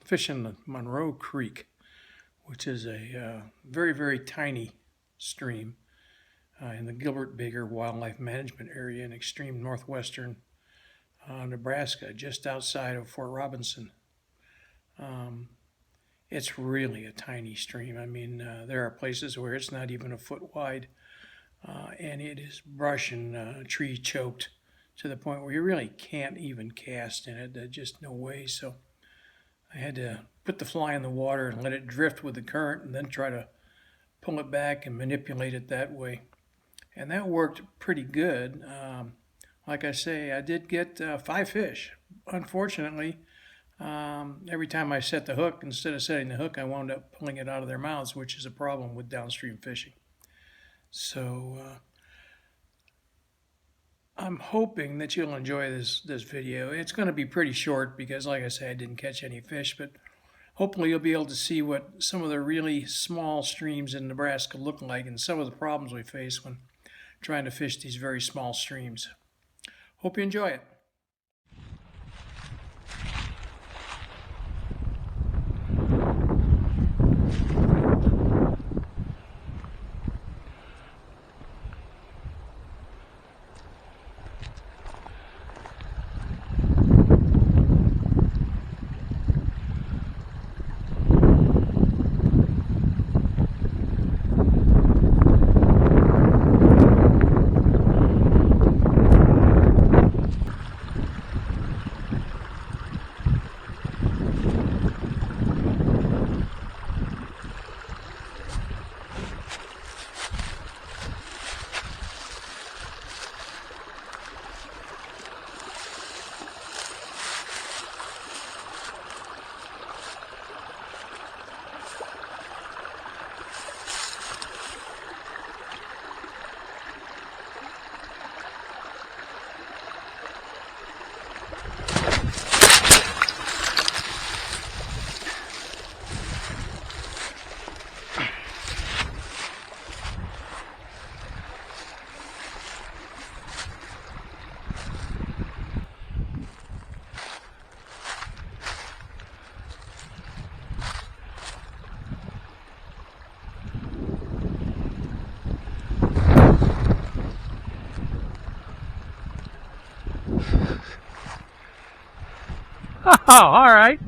fishing the Monroe Creek, which is a very, very tiny stream in the Gilbert Baker Wildlife Management Area in extreme northwestern Nebraska, just outside of Fort Robinson. It's really a tiny stream. I mean, there are places where it's not even a foot wide, and it is brush and tree choked to the point where you really can't even cast in it. There's just no way. So I had to put the fly in the water and let it drift with the current and then try to pull it back and manipulate it that way. And that worked pretty good. Like I say, I did get 5 fish. Unfortunately, every time I set the hook, instead of setting the hook, I wound up pulling it out of their mouths, which is a problem with downstream fishing. So I'm hoping that you'll enjoy this video. It's going to be pretty short because, like I say, I didn't catch any fish, but hopefully you'll be able to see what some of the really small streams in Nebraska look like and some of the problems we face when trying to fish these very small streams. Hope you enjoy it. Oh, all right.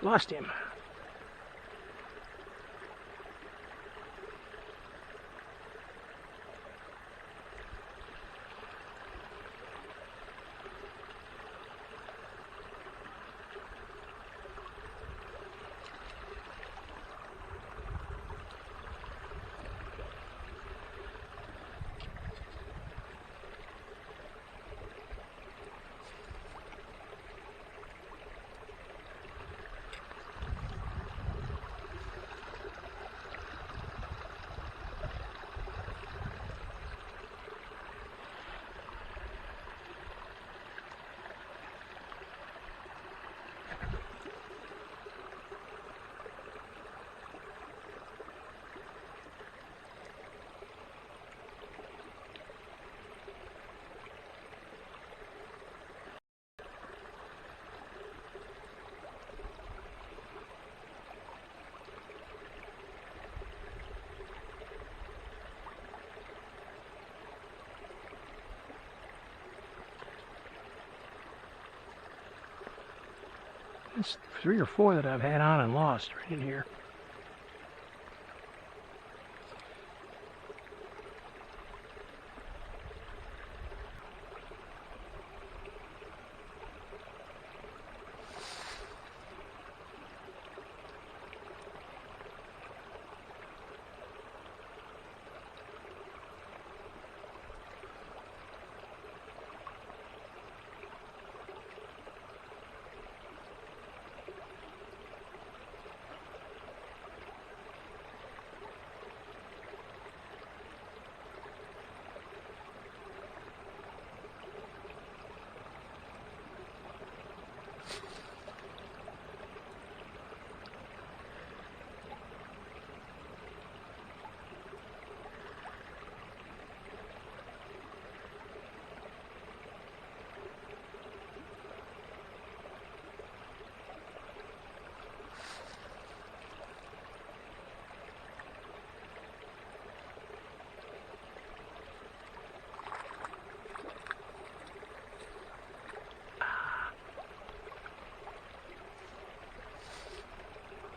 Lost him. It's 3 or 4 that I've had on and lost right in here.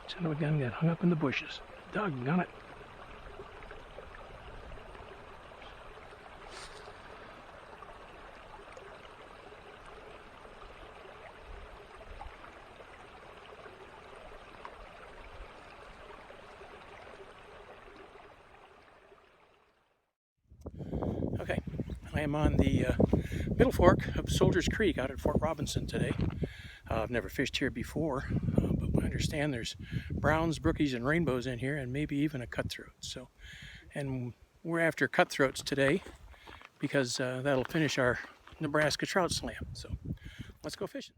Son of a gun got hung up in the bushes. Doggone it. Okay, I am on the middle fork of Soldiers Creek out at Fort Robinson today. I've never fished here before, but I understand there's browns, brookies, and rainbows in here, and maybe even a cutthroat. So, and we're after cutthroats today because that'll finish our Nebraska trout slam. So, let's go fishing.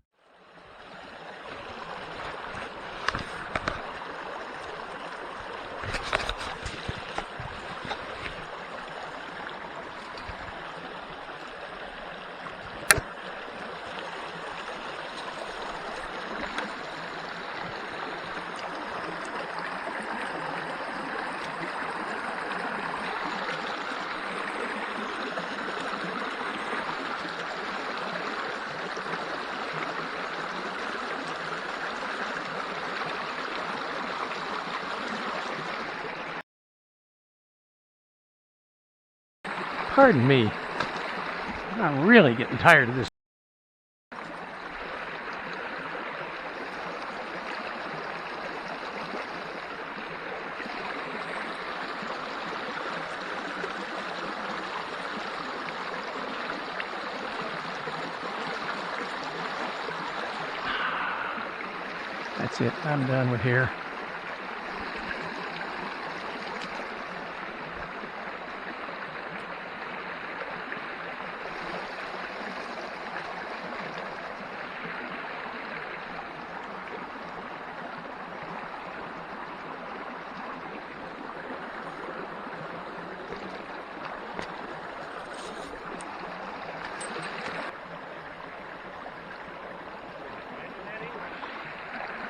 Pardon me, I'm really getting tired of this. That's it, I'm done with here.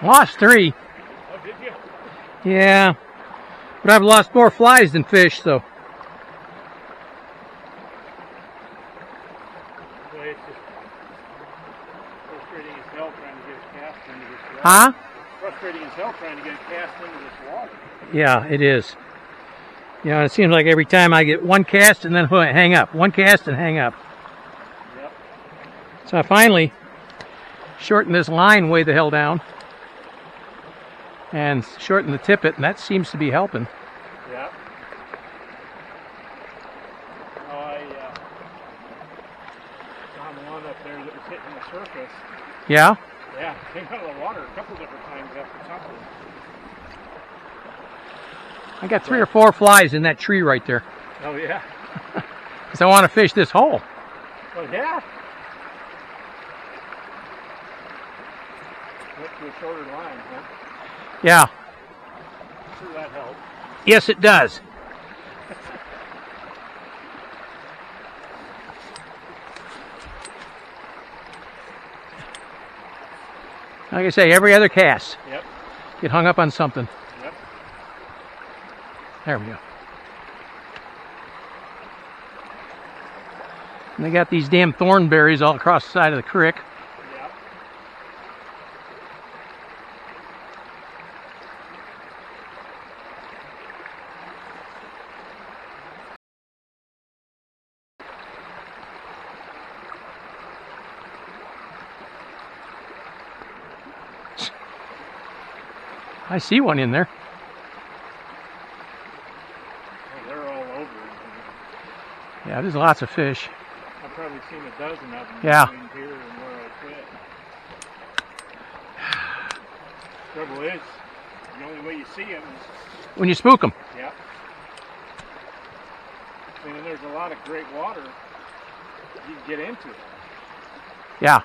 Lost 3. Oh, did you? Yeah, but I've lost more flies than fish, so. Well, it's just frustrating as hell trying to get a cast into this water. Huh? frustrating as hell trying to get it cast into this water. Yeah, it is. You know, it seems like every time I get one cast and then hang up. One cast and hang up. Yep. So I finally shortened this line way the hell down and shortened the tippet, and that seems to be helping. Yep. I found one up there that was hitting the surface. Yeah? Yeah, came out of the water a couple different times after something. I got 3 or 4 flies in that tree right there. Oh, yeah? Because I want to fish this hole. Well, yeah. Went to a shorter line, huh? Yeah. I'm sure that helped. Yes, it does. Like I say, every other cast. Yep. Get hung up on something. Yep. There we go. And they got these damn thornberries all across the side of the creek. Yep. I see one in there. Oh, they're all over. Yeah, there's lots of fish. I've probably seen a dozen of them Yeah. between here and where I quit. Trouble is, the only way you see them is, When you spook them. yeah. I mean, there's a lot of great water. You can get into it. Yeah.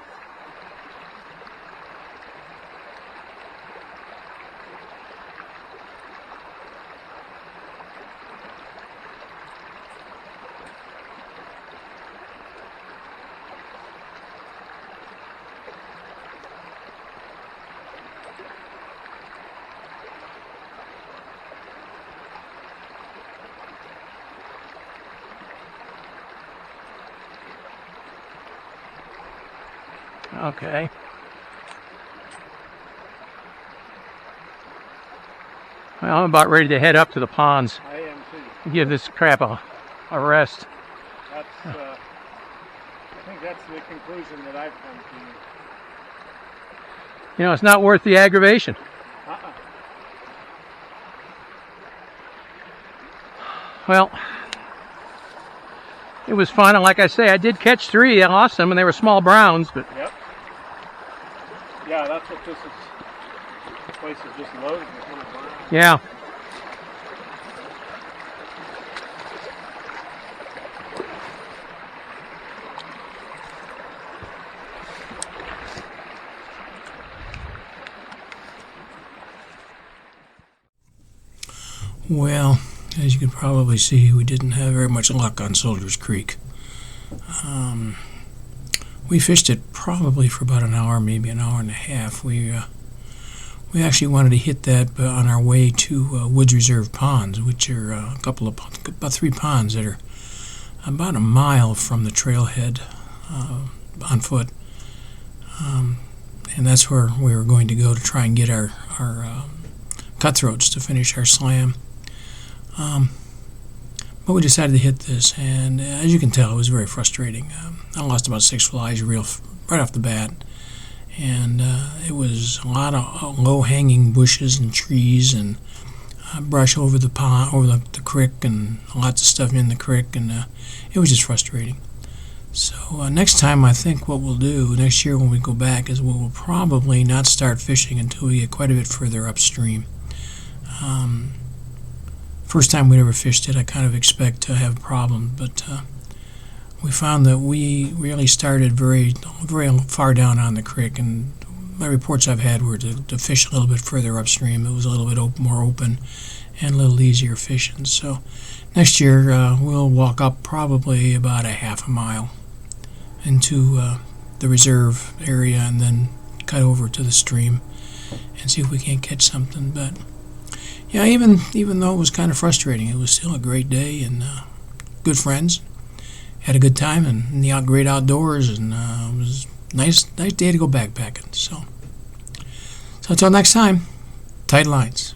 Okay. Well, I'm about ready to head up to the ponds. I am too. Give this crap a rest. That's, I think that's the conclusion that I've come to. You know, it's not worth the aggravation. Well, it was fun, and like I say, I did catch 3. I lost them, and they were small browns, but... Yep. Yeah, that's what this is. This place is just loaded with little browns. Yeah. Well, as you can probably see, we didn't have very much luck on Soldier's Creek. We fished it probably for about an hour, maybe an hour and a half. We actually wanted to hit that on our way to Woods Reserve Ponds, which are about 3 ponds that are about a mile from the trailhead on foot. And that's where we were going to go to try and get our cutthroats to finish our slam. But we decided to hit this, and as you can tell, it was very frustrating. I lost about 6 flies right off the bat, and it was a lot of low-hanging bushes and trees and brush over the pond, over the creek, and lots of stuff in the creek, and it was just frustrating. So next time, I think what we'll do next year when we go back is we'll probably not start fishing until we get quite a bit further upstream. First time we'd ever fished it, I kind of expect to have a problem, but we found that we really started very, very far down on the creek, and my reports I've had were to fish a little bit further upstream. It was a little bit more open and a little easier fishing. So next year we'll walk up probably about a half a mile into the reserve area and then cut over to the stream and see if we can't catch something. But yeah, even though it was kind of frustrating, it was still a great day and good friends. Had a good time in the great outdoors, and it was a nice day to go backpacking. So So until next time, tight lines.